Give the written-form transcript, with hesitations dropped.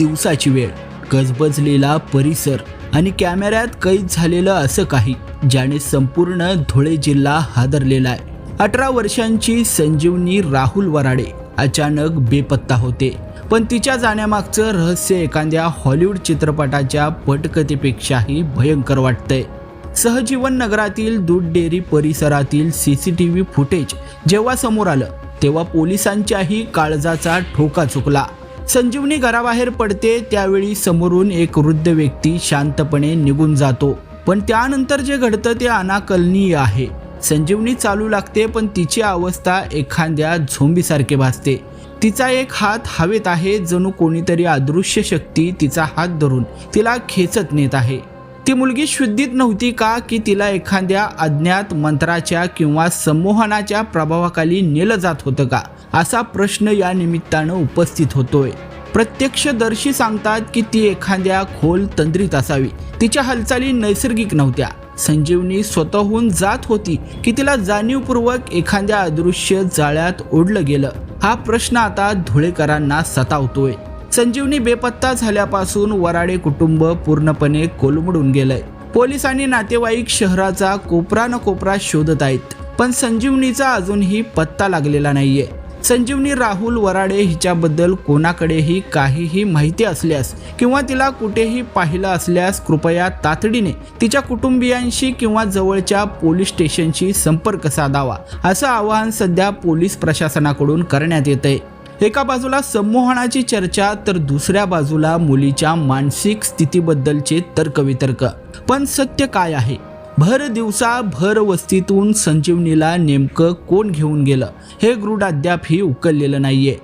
दिवसाची वेळ, गजबजलेला परिसर आणि कॅमेऱ्यात कैद झालेलं असं काही ज्याने संपूर्ण धुळे जिल्हा हादरलेला आहे. 18 वर्षांची संजीवनी राहुल वराडे अचानक बेपत्ता होते. पण तिच्या जाण्यामागचं रहस्य एखाद्या हॉलिवूड चित्रपटाच्या पटकथेपेक्षाही भयंकर वाटतंय. सहजीवन नगरातील दूध डेअरी परिसरातील CCTV फुटेज जेव्हा समोर आलं तेव्हा पोलिसांच्याही काळजाचा ठोका चुकला. संजीवनी घराबाहेर पडते त्यावेळी समोरून एक वृद्ध व्यक्ती शांतपणे निघून जातो, पण त्यानंतर जे घडतं ते अनाकलनीय आहे. संजीवनी चालू लागते पण तिची अवस्था एखाद्या झोंबीसारखी भासते. तिचा एक हात हवेत आहे, जणू कोणीतरी अदृश्य शक्ती तिचा हात धरून तिला खेचत नेत आहे. ती मुलगी शुद्धीत नव्हती का, की तिला एखाद्या अज्ञात मंत्राच्या किंवा संमोहनाच्या प्रभावाखाली नेलं जात होतं का, असा प्रश्न या निमित्तानं उपस्थित होतोय. प्रत्यक्षदर्शी सांगतात की ती एखाद्या खोल तंद्रीत असावी. तिच्या हालचाली नैसर्गिक नव्हत्या. संजीवनी स्वतःहून जात होती की तिला जाणीवपूर्वक एखाद्या अदृश्य जाळ्यात ओढलं गेलं, हा प्रश्न आता धुळेकरांना सतावतोय. संजीवनी बेपत्ता झाल्यापासून वराडे कुटुंब पूर्णपणे कोलमडून गेलंय. पोलीस आणि नातेवाईक शहराचा कोपरा न कोपरा शोधत आहेत, पण संजीवनीचा अजूनही पत्ता लागलेला नाहीये. संजीवनी राहुल वराडे हिच्याबद्दल कोणाकडेही काहीही माहिती असल्यास किंवा तिला कुठेही पाहिलं असल्यास कृपया तातडीने तिच्या कुटुंबियांशी किंवा जवळच्या पोलीस स्टेशनशी संपर्क साधावा, असं आवाहन सध्या पोलीस प्रशासनाकडून करण्यात येतंय. एका बाजूला संमोहनाची चर्चा तर दुसऱ्या बाजूला मुलीच्या मानसिक स्थितीबद्दलचे तर्कवितर्क. पण सत्य काय आहे? भर दिवसा भर वस्तीतून संजीवनीला नेमकं कोण घेऊन गेलं हे गूढ अद्यापही उकललेलं नाहीये.